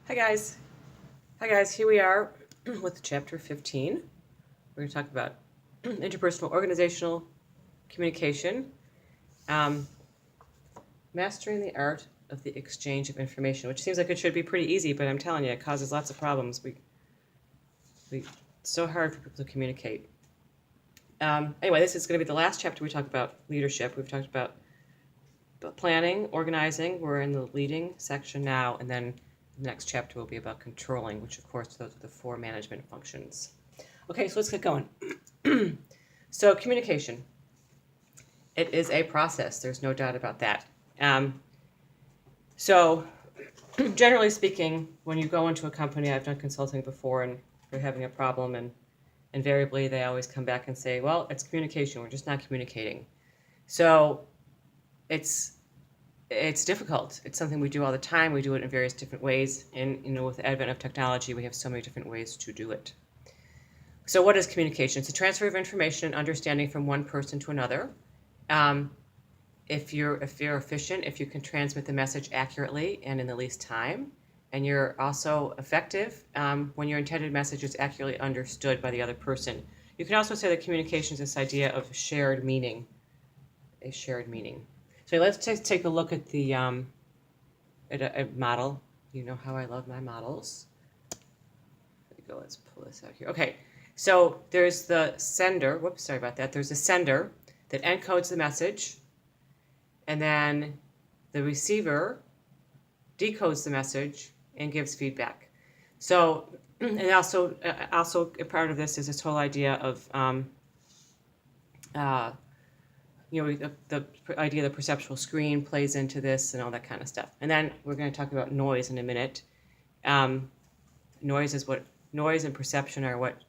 Hi guys. Here we are with chapter 15. We're going to talk about interpersonal organizational communication, um, mastering the art of the exchange of information, which seems like it should be pretty easy, but I'm telling you, it causes lots of problems. It's so hard for people to communicate. Anyway, this is going to be the last chapter. We talk about leadership. We've talked about planning, organizing. We're in the leading section now, and then the next chapter will be about controlling, which of course those are the four management functions. Okay, so let's get going. So communication. It is a process. There's no doubt about that. So generally speaking, when you go into a company, I've done consulting before, and they're having a problem, and invariably they always come back and say, well, it's communication. We're just not communicating. So it's difficult. It's something we do all the time. We do it in various different ways. And with the advent of technology, we have so many different ways to do it. So what is communication? It's a transfer of information and understanding from one person to another. If you're efficient, if you can transmit the message accurately and in the least time, and you're also effective when your intended message is accurately understood by the other person. You can also say that communication is this idea of shared meaning, a shared meaning. So let's take a look at the at a model. You know how I love my models. There we go. Let's pull this out here. Okay. So there's the sender. Whoops, sorry about that. There's a sender that encodes the message, and then the receiver decodes the message and gives feedback. So, and also a part of this is this whole idea of the idea of the perceptual screen plays into this and all that kind of stuff. And then we're going to talk about noise in a minute. Noise and perception are what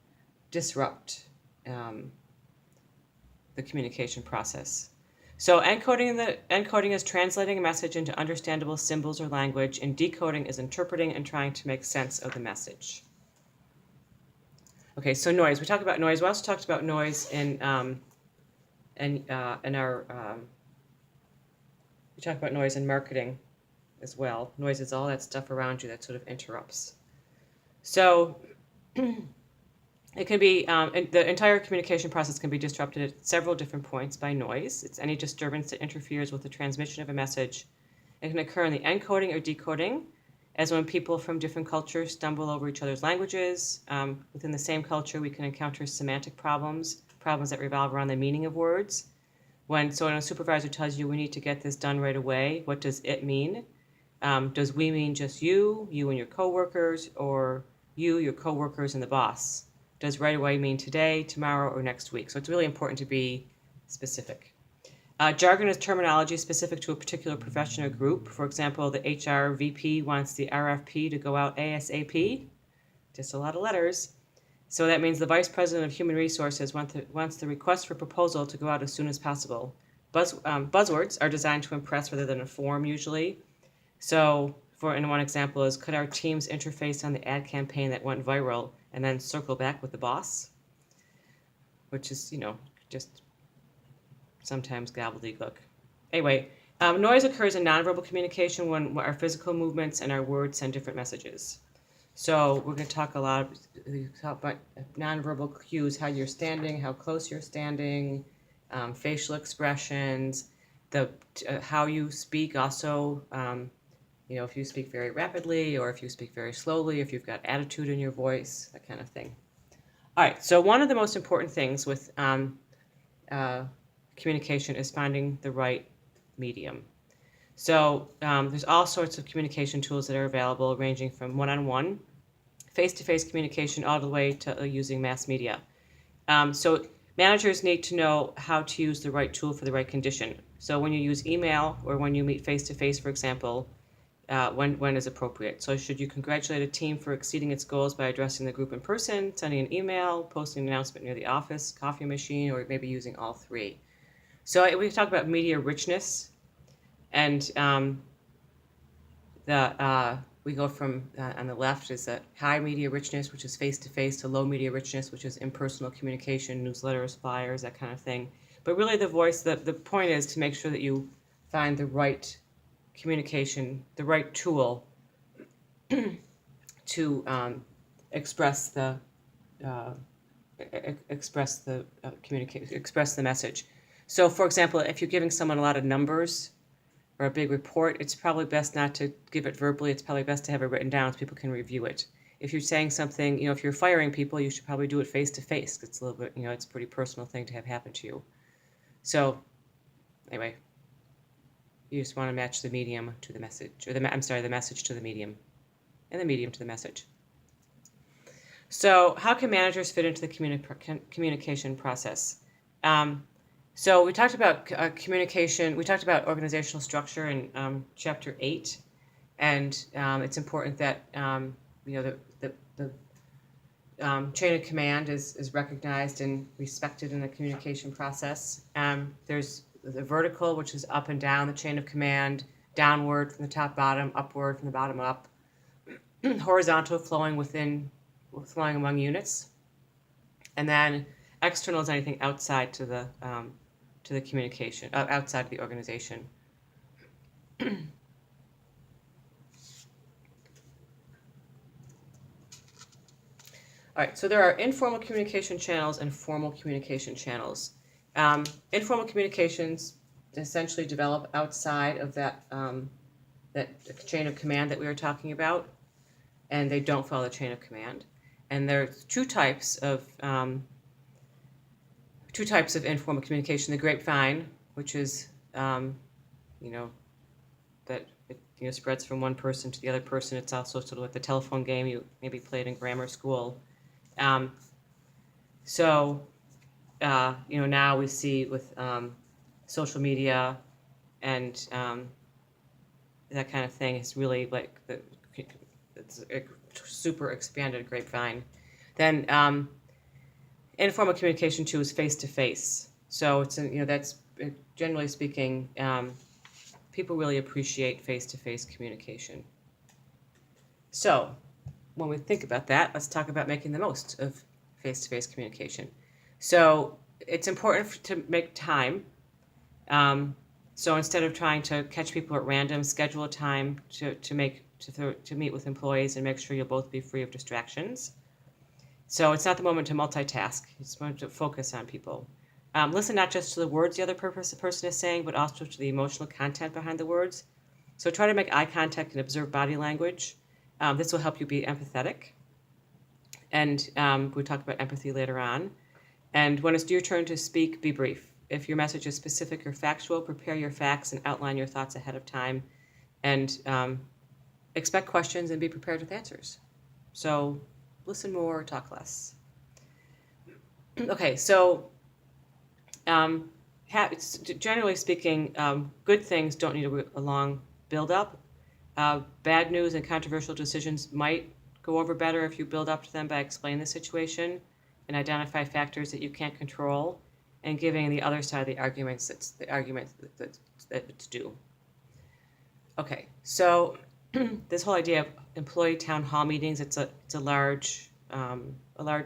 disrupt the communication process. So encoding is translating a message into understandable symbols or language, and decoding is interpreting and trying to make sense of the message. Okay, so noise. We talked about noise. We also talked about noise we talk about noise in marketing as well. Noise is all that stuff around you that sort of interrupts. So it can be, the entire communication process can be disrupted at several different points by noise. It's any disturbance that interferes with the transmission of a message. It can occur in the encoding or decoding, as when people from different cultures stumble over each other's languages. Within the same culture, we can encounter semantic problems that revolve around the meaning of words. When a supervisor tells you we need to get this done right away, what does it mean? Does we mean just you and your coworkers, or you, your coworkers, and the boss? Does right away mean today, tomorrow, or next week? So it's really important to be specific. Jargon is terminology specific to a particular profession or group. For example, the HR VP wants the RFP to go out ASAP. Just a lot of letters. So that means the Vice President of Human Resources wants the request for proposal to go out as soon as possible. Buzzwords are designed to impress rather than inform usually. So one example is, could our teams interface on the ad campaign that went viral and then circle back with the boss? Which is, just sometimes gobbledygook. Anyway, noise occurs in nonverbal communication when our physical movements and our words send different messages. So we're going to talk about nonverbal cues, how you're standing, how close you're standing, facial expressions, how you speak also, if you speak very rapidly or if you speak very slowly, if you've got attitude in your voice, that kind of thing. All right, so one of the most important things with communication is finding the right medium. So there's all sorts of communication tools that are available, ranging from one-on-one, face-to-face communication, all the way to using mass media. So managers need to know how to use the right tool for the right condition. So when you use email or when you meet face-to-face, for example, when is appropriate. So should you congratulate a team for exceeding its goals by addressing the group in person, sending an email, posting an announcement near the office, coffee machine, or maybe using all three? So we talk about media richness, and we go from on the left is that high media richness, which is face-to-face, to low media richness, which is impersonal communication, newsletters, flyers, that kind of thing. But really the point is to make sure that you find the right communication, the right tool to express the express the message. So, for example, if you're giving someone a lot of numbers or a big report, it's probably best not to give it verbally. It's probably best to have it written down so people can review it. If you're saying something, if you're firing people, you should probably do it face to face. It's a little bit, it's a pretty personal thing to have happen to you. So, anyway, you just want to match the medium to the message, or the message to the medium, and the medium to the message. So, how can managers fit into the communication process? So we talked about communication. We talked about organizational structure in Chapter 8, and it's important that the chain of command is recognized and respected in the communication process. There's the vertical, which is up and down the chain of command, downward from the top bottom, upward from the bottom up, horizontal flowing among units, and then external is anything outside to the communication, outside of the organization. All right, so there are informal communication channels and formal communication channels. Informal communications essentially develop outside of that chain of command that we were talking about, and they don't follow the chain of command. And there are two types of informal communication: the grapevine, which is that it spreads from one person to the other person. It's also sort of like the telephone game you maybe played in grammar school. Now we see with social media and that kind of thing, it's really like it's a super expanded grapevine. Then informal communication too is face to face. So it's that's generally speaking, people really appreciate face to face communication. So when we think about that, let's talk about making the most of face to face communication. So it's important to make time. So instead of trying to catch people at random, schedule a time to meet with employees and make sure you'll both be free of distractions. So it's not the moment to multitask. It's the moment to focus on people. Listen not just to the words the other person is saying, but also to the emotional content behind the words. So try to make eye contact and observe body language. This will help you be empathetic. And we'll talk about empathy later on. And when it's your turn to speak, be brief. If your message is specific or factual, prepare your facts and outline your thoughts ahead of time. And expect questions and be prepared with answers. So listen more, talk less. Okay, so generally speaking, good things don't need a long build-up. Bad news and controversial decisions might go over better if you build up to them by explaining the situation and identify factors that you can't control and giving the other side the argument that it's due. Okay, so this whole idea of employee town hall meetings, it's a large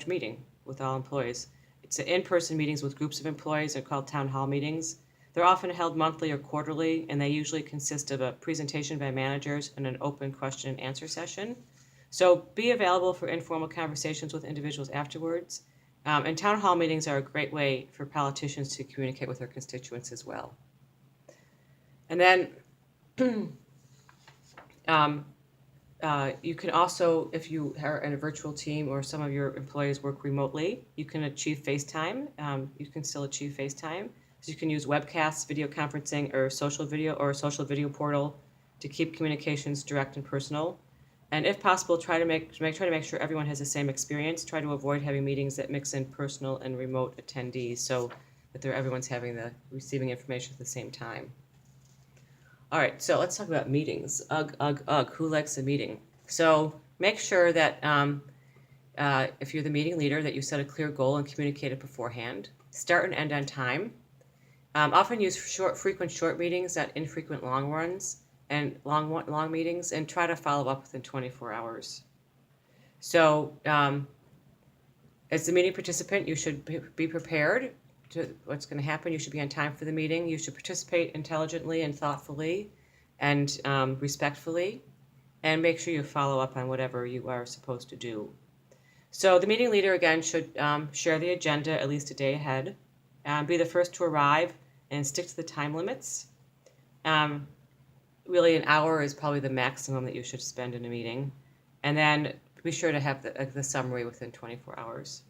meeting with all employees. It's in-person meetings with groups of employees. They're called town hall meetings. They're often held monthly or quarterly, and they usually consist of a presentation by managers and an open question and answer session. So be available for informal conversations with individuals afterwards. And town hall meetings are a great way for politicians to communicate with their constituents as well. And then you can also, if you are in a virtual team or some of your employees work remotely, you can achieve FaceTime. You can still achieve FaceTime. So you can use webcasts, video conferencing, or social video portal to keep communications direct and personal. And if possible, try to make sure everyone has the same experience. Try to avoid having meetings that mix in personal and remote attendees so that everyone's receiving information at the same time. All right, so let's talk about meetings. Ugh. Who likes a meeting? So make sure that if you're the meeting leader, that you set a clear goal and communicate it beforehand. Start and end on time. Often use frequent short meetings, not infrequent long ones, and long meetings, and try to follow up within 24 hours. So as the meeting participant, you should be prepared to what's going to happen. You should be on time for the meeting. You should participate intelligently and thoughtfully and respectfully. and make sure you follow up on whatever you are supposed to do. So the meeting leader, again, should share the agenda at least a day ahead, be the first to arrive, and stick to the time limits. Really, an hour is probably the maximum that you should spend in a meeting. And then be sure to have the summary within 24 hours.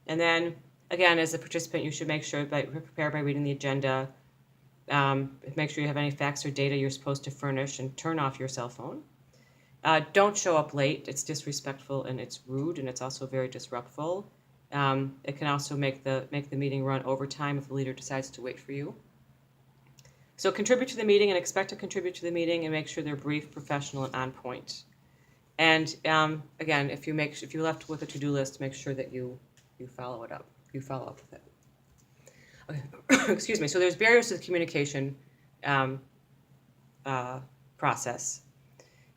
And then, again, as a participant, you should make sure that you're prepared by reading the agenda. Make sure you have any facts or data you're supposed to furnish, and turn off your cell phone. Don't show up late. It's disrespectful and it's rude, and it's also very disruptful. It can also make the meeting run overtime if the leader decides to wait for you. So contribute to the meeting and expect to contribute to the meeting, and make sure they're brief, professional, and on point. And again, if you left with a to-do list, make sure that you follow it up. You follow up with it. Okay. Excuse me. So there's barriers to the communication process.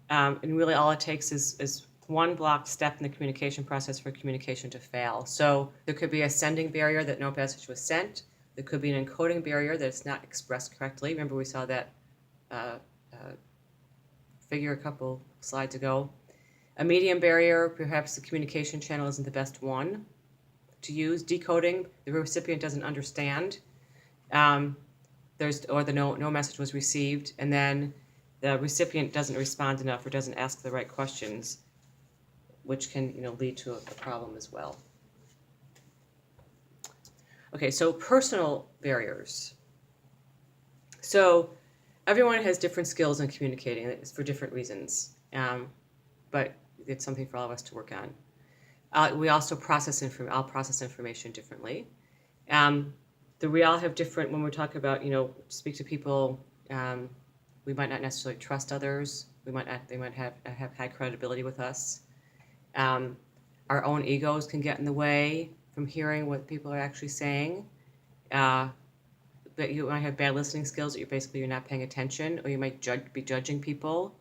And really all it takes is one blocked step in the communication process for communication to fail. So there could be a sending barrier that no message was sent. There could be an encoding barrier that it's not expressed correctly. Remember we saw that figure a couple slides ago. A medium barrier, perhaps the communication channel isn't the best one to use. Decoding, the recipient doesn't understand. No message was received, and then the recipient doesn't respond enough or doesn't ask the right questions, which can lead to a problem as well. Okay, so personal barriers. So everyone has different skills in communicating. It's for different reasons, but it's something for all of us to work on. We also I'll process information differently. We all have different, when we're talking about, speak to people, we might not necessarily trust others. They might have high credibility with us. Our own egos can get in the way from hearing what people are actually saying. But you might have bad listening skills that you're not paying attention, or you might be judging people.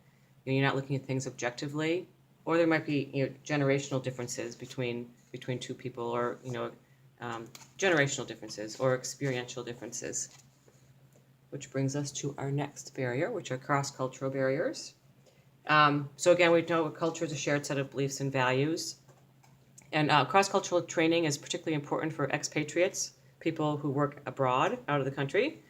You're not looking at things objectively, or there might be generational differences between two people, or generational differences or experiential differences. Which brings us to our next barrier, which are cross-cultural barriers. So again, we know a culture is a shared set of beliefs and values. And cross-cultural training is particularly important for expatriates, people who work abroad, out of the country.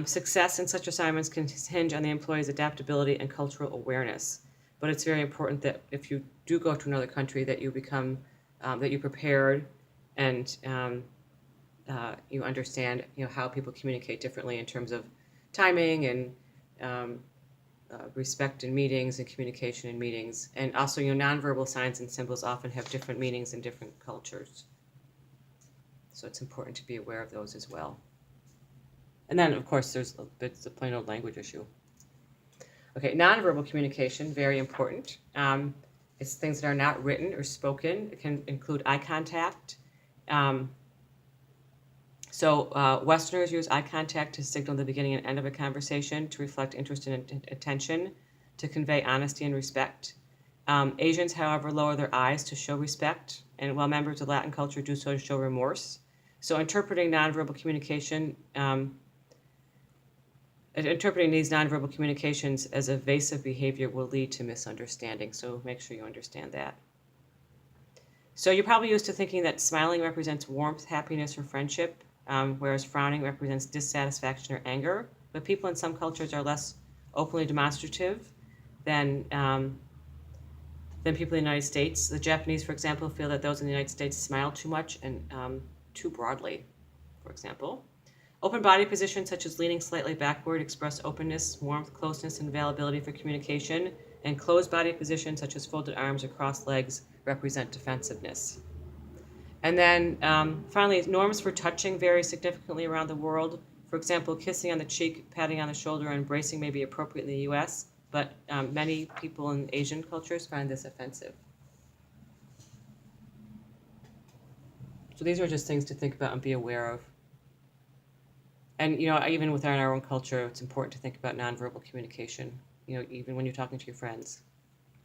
Success in such assignments can hinge on the employee's adaptability and cultural awareness. But it's very important that if you do go to another country, that you become, that you're prepared, and you understand, how people communicate differently in terms of timing and respect in meetings and communication in meetings. And also, nonverbal signs and symbols often have different meanings in different cultures. So it's important to be aware of those as well. And then, of course, there's a plain old language issue. Okay, nonverbal communication, very important. It's things that are not written or spoken. It can include eye contact. So Westerners use eye contact to signal the beginning and end of a conversation, to reflect interest and attention, to convey honesty and respect. Asians, however, lower their eyes to show respect, and while members of Latin culture do so to show remorse. So interpreting these nonverbal communications as evasive behavior will lead to misunderstanding. So make sure you understand that. So you're probably used to thinking that smiling represents warmth, happiness, or friendship, whereas frowning represents dissatisfaction or anger. But people in some cultures are less openly demonstrative than people in the United States. The Japanese, for example, feel that those in the United States smile too much and too broadly, for example. Open body positions, such as leaning slightly backward, express openness, warmth, closeness, and availability for communication. And closed body positions, such as folded arms or crossed legs, represent defensiveness. And then finally, norms for touching vary significantly around the world. For example, kissing on the cheek, patting on the shoulder, and embracing may be appropriate in the U.S., but many people in Asian cultures find this offensive. So these are just things to think about and be aware of. And, even within our own culture, it's important to think about nonverbal communication, even when you're talking to your friends.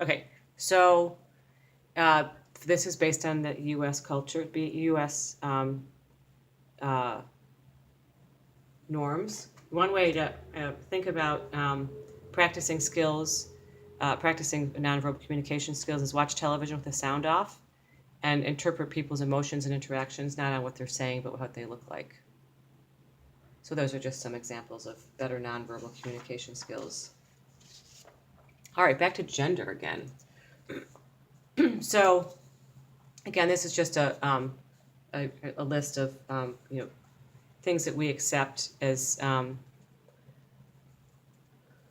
Okay, so this is based on the U.S. culture, U.S. Norms. One way to think about practicing skills Practicing nonverbal communication skills is watch television with the sound off and interpret people's emotions and interactions, not on what they're saying, but what they look like. So those are just some examples of better nonverbal communication skills. All right, back to gender again. So again, this is just a list of things that we accept as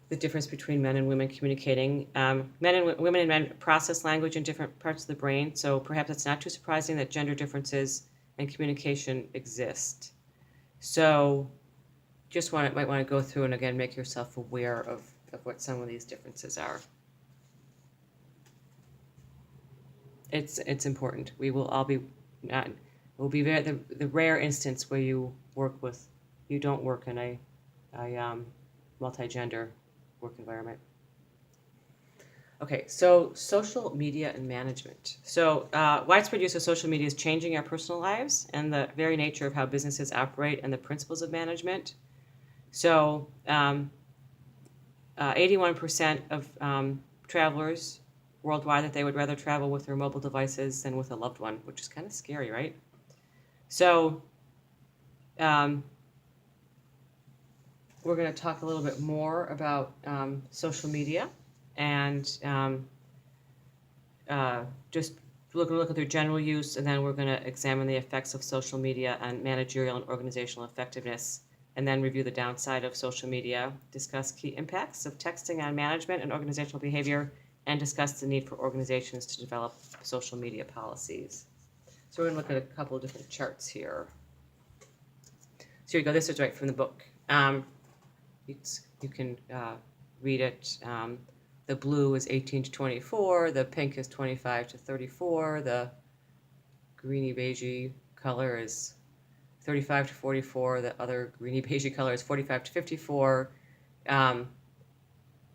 the difference between men and women communicating. Women and men process language in different parts of the brain, so perhaps it's not too surprising that gender differences in communication exist. So just might want to go through and again make yourself aware of what some of these differences are. It's important. We will all be not. It will be the rare instance where you don't work in a multi-gender work environment. Okay, so social media and management. So widespread use of social media is changing our personal lives and the very nature of how businesses operate and the principles of management. So 81% of travelers worldwide that they would rather travel with their mobile devices than with a loved one, which is kind of scary, right? So we're going to talk a little bit more about social media and just look at their general use, and then we're going to examine the effects of social media on managerial and organizational effectiveness, and then review the downside of social media, discuss key impacts of texting on management and organizational behavior, and discuss the need for organizations to develop social media policies. So we're going to look at a couple of different charts here. So here you go. This is right from the book. You can read it. The blue is 18 to 24. The pink is 25 to 34. The greeny beigey color is 35 to 44. The other greeny beigey color is 45 to 54.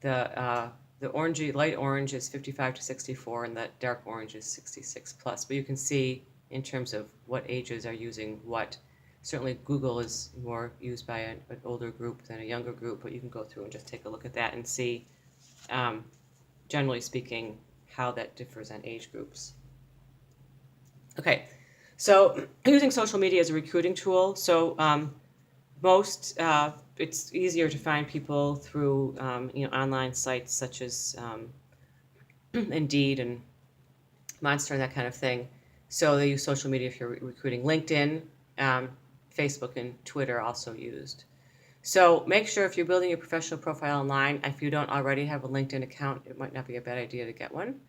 The orangey, light orange is 55 to 64, and the dark orange is 66 plus. But you can see in terms of what ages are using what. Certainly Google is more used by an older group than a younger group, but you can go through and just take a look at that and see, generally speaking, how that differs on age groups. Okay, so using social media as a recruiting tool. So it's easier to find people through online sites such as Indeed and Monster and that kind of thing. So they use social media if you're recruiting. LinkedIn, Facebook, and Twitter are also used. So make sure if you're building your professional profile online, if you don't already have a LinkedIn account, it might not be a bad idea to get one.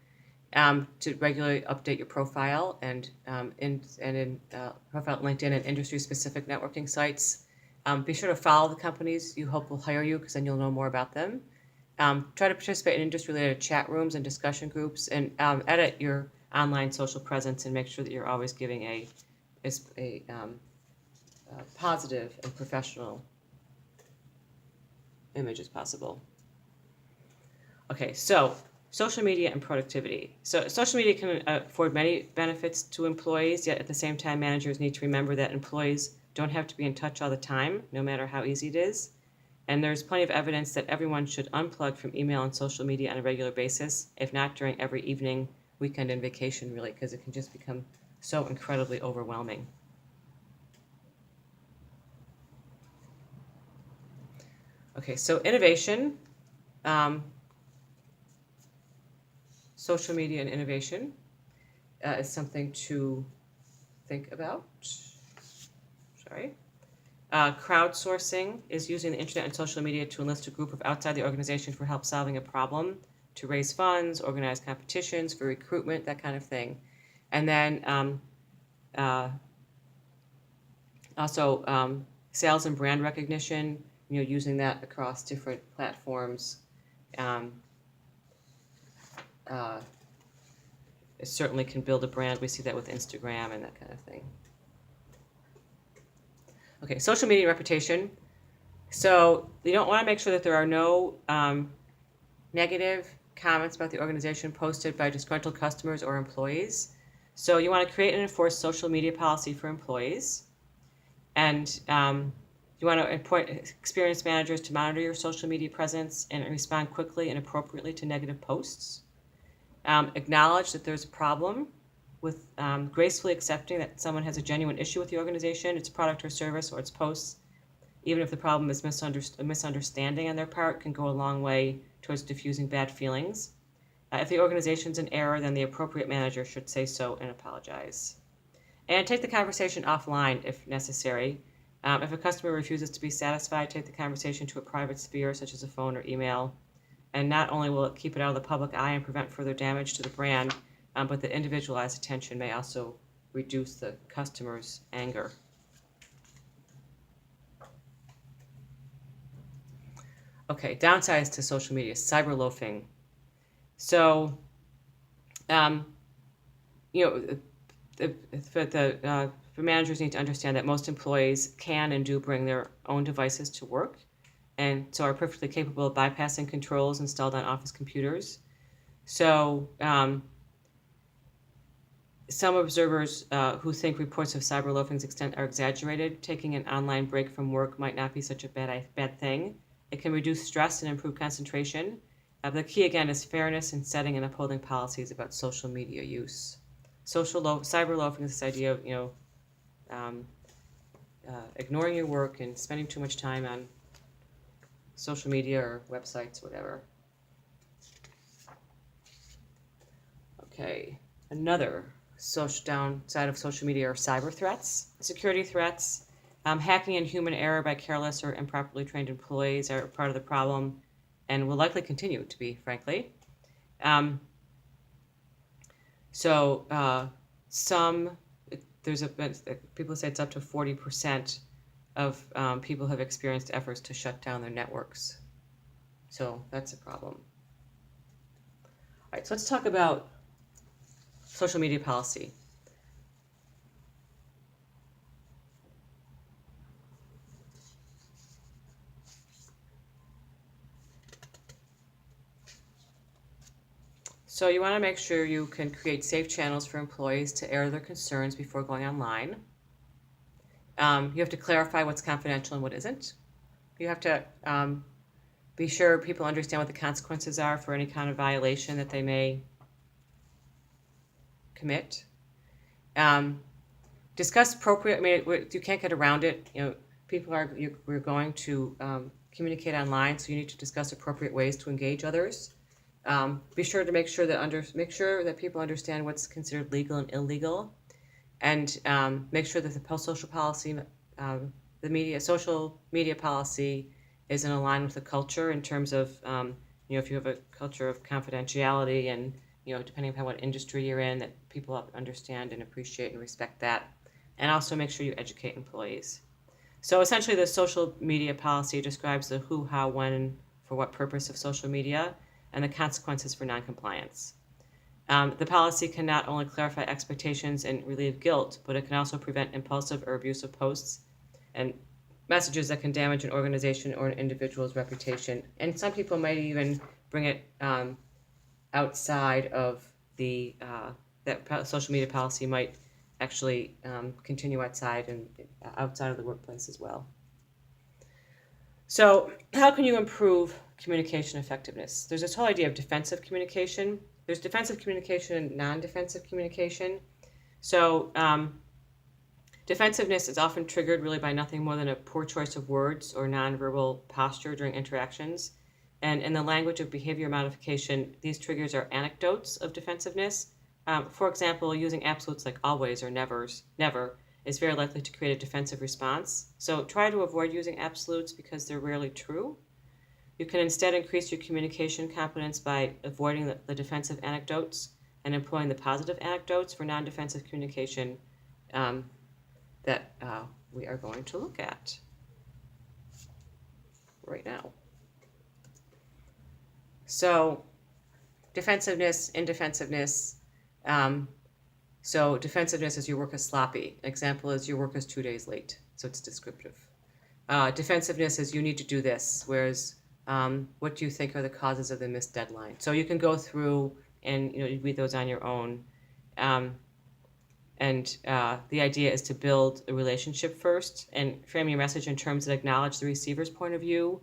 To regularly update your profile and in profile LinkedIn and industry-specific networking sites. Be sure to follow the companies you hope will hire you, because then you'll know more about them. Try to participate in industry-related chat rooms and discussion groups, and edit your online social presence and make sure that you're always giving a positive and professional image as possible. Okay, so social media and productivity. So social media can afford many benefits to employees, yet at the same time, managers need to remember that employees don't have to be in touch all the time, no matter how easy it is. And there's plenty of evidence that everyone should unplug from email and social media on a regular basis, if not during every evening, weekend, and vacation, really, because it can just become so incredibly overwhelming. Okay, so innovation, social media and innovation is something to think about. Crowdsourcing is using the internet and social media to enlist a group of outside the organization for help solving a problem, to raise funds, organize competitions for recruitment, that kind of thing. And then also sales and brand recognition, using that across different platforms. It certainly can build a brand. We see that with Instagram and that kind of thing. Okay, social media reputation. So you don't want to make sure that there are no negative comments about the organization posted by disgruntled customers or employees. So you want to create and enforce social media policy for employees. And You want to appoint experienced managers to monitor your social media presence and respond quickly and appropriately to negative posts. Acknowledge that there's a problem with gracefully accepting that someone has a genuine issue with the organization, its product or service, or its posts. Even if the problem is a misunderstanding on their part, can go a long way towards diffusing bad feelings. If the organization's in error, then the appropriate manager should say so and apologize. And take the conversation offline if necessary. If a customer refuses to be satisfied, take the conversation to a private sphere, such as a phone or email. And not only will it keep it out of the public eye and prevent further damage to the brand, but the individualized attention may also reduce the customer's anger. Okay, downsides to social media, cyber loafing. So, for managers need to understand that most employees can and do bring their own devices to work, and so are perfectly capable of bypassing controls installed on office computers. So some observers who think reports of cyber loafing's extent are exaggerated. Taking an online break from work might not be such a bad thing. It can reduce stress and improve concentration. The key again is fairness in setting and upholding policies about social media use. Cyber loafing is this idea of ignoring your work and spending too much time on social media or websites, whatever. Okay, another social downside of social media are cyber threats, security threats. Hacking and human error by careless or improperly trained employees are part of the problem and will likely continue to be, frankly. People say it's up to 40% of people have experienced efforts to shut down their networks. So that's a problem. All right, so let's talk about social media policy. So you want to make sure you can create safe channels for employees to air their concerns before going online. You have to clarify what's confidential and what isn't. You have to be sure people understand what the consequences are for any kind of violation that they may commit. Discuss appropriate. I mean, you can't get around it. We're going to communicate online, so you need to discuss appropriate ways to engage others. Be sure to make sure that people understand what's considered legal and illegal, and make sure that the social policy, social media policy, is in line with the culture in terms of if you have a culture of confidentiality and depending upon what industry you're in, that people understand and appreciate and respect that, and also make sure you educate employees. So essentially, the social media policy describes the who, how, when, and for what purpose of social media, and the consequences for noncompliance. The policy can not only clarify expectations and relieve guilt, but it can also prevent impulsive or abusive posts and messages that can damage an organization or an individual's reputation. And some people might even bring it outside of that social media policy might actually continue outside of the workplace as well. So how can you improve communication effectiveness? There's this whole idea of defensive communication. There's defensive communication and non-defensive communication. So defensiveness is often triggered really by nothing more than a poor choice of words or nonverbal posture during interactions. And in the language of behavior modification, these triggers are anecdotes of defensiveness. For example, using absolutes like always or never is very likely to create a defensive response. So try to avoid using absolutes because they're rarely true. You can instead increase your communication competence by avoiding the defensive anecdotes and employing the positive anecdotes for non-defensive communication that we are going to look at right now. So defensiveness, indefensiveness. So defensiveness is your work is sloppy. An example is your work is 2 days late. So it's descriptive. Defensiveness is you need to do this, whereas what do you think are the causes of the missed deadline? So you can go through and you read those on your own. And the idea is to build a relationship first and frame your message in terms that acknowledge the receiver's point of view,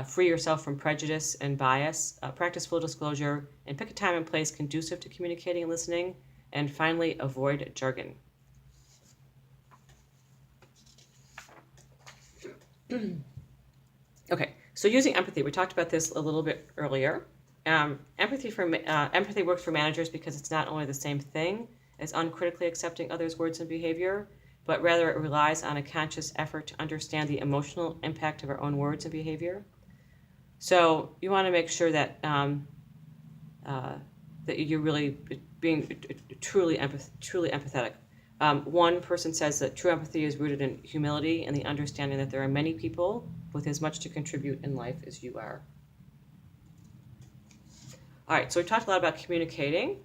free yourself from prejudice and bias, practice full disclosure, and pick a time and place conducive to communicating and listening, and finally, avoid jargon. Okay, so using empathy, we talked about this a little bit earlier. Empathy works for managers because it's not only the same thing as uncritically accepting others' words and behavior, but rather it relies on a conscious effort to understand the emotional impact of our own words and behavior. So you want to make sure that that you're really being truly empathetic. One person says that true empathy is rooted in humility and the understanding that there are many people with as much to contribute in life as you are. All right, so we talked a lot about communicating.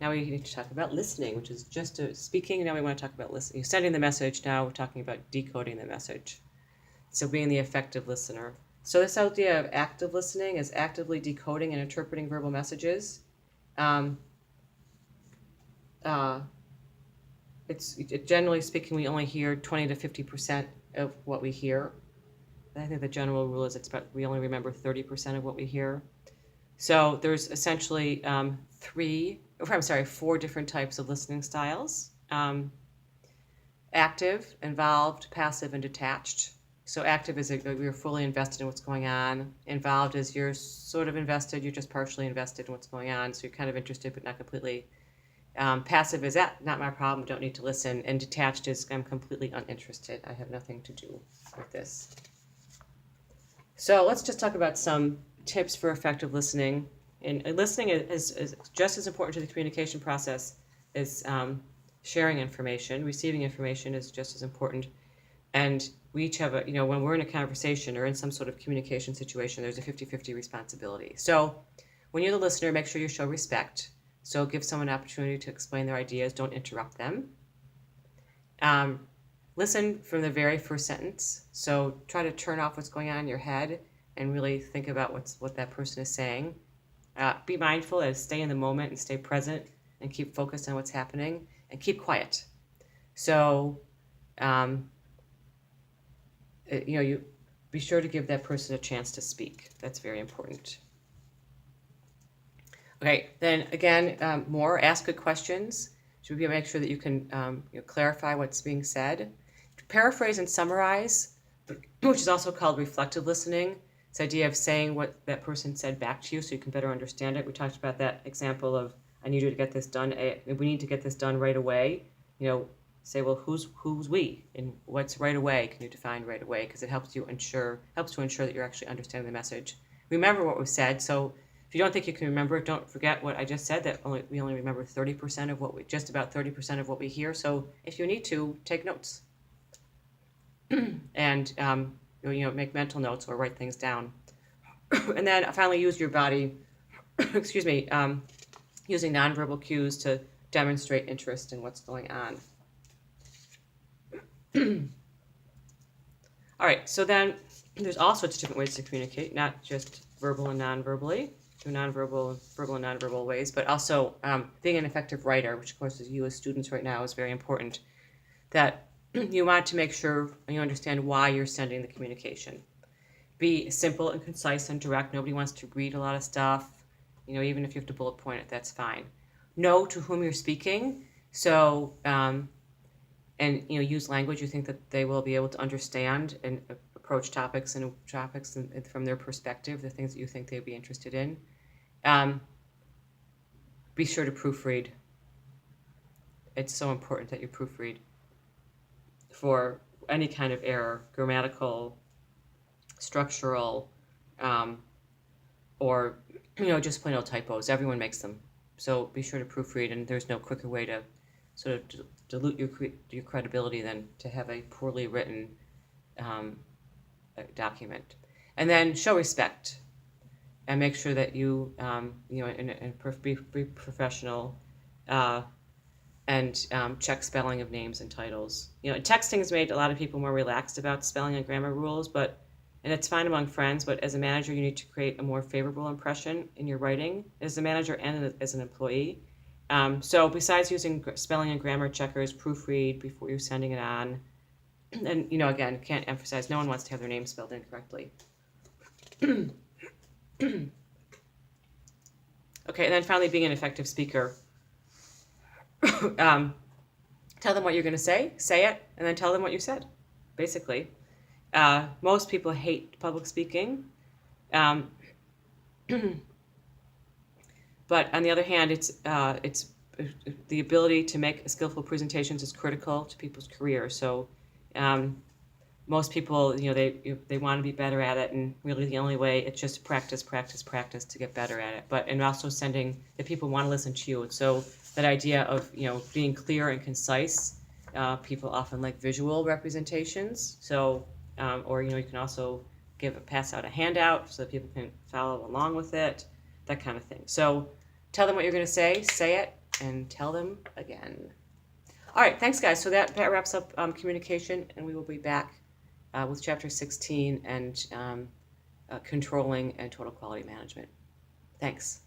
Now we need to talk about listening, which is just speaking. Now we want to talk about listening. Sending the message. Now we're talking about decoding the message. So being the effective listener. So this idea of active listening is actively decoding and interpreting verbal messages. Generally speaking, we only hear 20 to 50% of what we hear. I think the general rule is we only remember 30% of what we hear. So there's essentially 4 different types of listening styles. Active, involved, passive, and detached. So active is you're fully invested in what's going on. Involved is you're sort of invested, you're just partially invested in what's going on. So you're kind of interested, but not completely. Passive is not my problem, don't need to listen. And detached is I'm completely uninterested. I have nothing to do with this. So let's just talk about some tips for effective listening. And listening is just as important to the communication process as sharing information. Receiving information is just as important. And we each have when we're in a conversation or in some sort of communication situation, there's a 50-50 responsibility. So when you're the listener, make sure you show respect. So give someone an opportunity to explain their ideas. Don't interrupt them. Listen from the very first sentence. So try to turn off what's going on in your head and really think about what that person is saying. Be mindful and stay in the moment and stay present and keep focused on what's happening and keep quiet. So, you be sure to give that person a chance to speak. That's very important. Okay, then again, ask good questions. Should make sure that you can clarify what's being said. Paraphrase and summarize, which is also called reflective listening. This idea of saying what that person said back to you so you can better understand it. We talked about that example of, I need you to get this done. We need to get this done right away. Say, well, who's we? And what's right away? Can you define right away? Because it helps to ensure that you're actually understanding the message. Remember what was said. So if you don't think you can remember it, don't forget what I just said, that we only remember 30% of just about 30% of what we hear. So if you need to, take notes. And make mental notes or write things down. And then finally use your body, using nonverbal cues to demonstrate interest in what's going on. All right, so then there's all sorts of different ways to communicate, not just verbal and non-verbally, through verbal and non-verbal ways, but also being an effective writer, which of course is you as students right now is very important, that you want to make sure you understand why you're sending the communication. Be simple and concise and direct. Nobody wants to read a lot of stuff. Even if you have to bullet point it, that's fine. Know to whom you're speaking. So, use language you think that they will be able to understand and approach topics and from their perspective, the things that you think they'd be interested in. Be sure to proofread. It's so important that you proofread for any kind of error, grammatical, structural, or just plain old typos. Everyone makes them, so be sure to proofread. And there's no quicker way to sort of dilute your credibility than to have a poorly written document. And then show respect, and make sure that you be professional. And check spelling of names and titles. Texting has made a lot of people more relaxed about spelling and grammar rules, and it's fine among friends, but as a manager, you need to create a more favorable impression in your writing as a manager and as an employee. So besides using spelling and grammar checkers, proofread before you're sending it on. And, again, can't emphasize, no one wants to have their name spelled incorrectly. Okay, and then finally, being an effective speaker. Tell them what you're going to say it, and then tell them what you said, basically. Most people hate public speaking. But on the other hand, it's the ability to make skillful presentations is critical to people's career. So most people, they want to be better at it, and really the only way, it's just practice to get better at it. And also sending that people want to listen to you. And so that idea of being clear and concise, people often like visual representations. So or you can also pass out a handout so that people can follow along with it, that kind of thing. So tell them what you're going to say it, and tell them again. All right, thanks, guys. So that wraps up communication, and we will be back with Chapter 16 and controlling and total quality management. Thanks.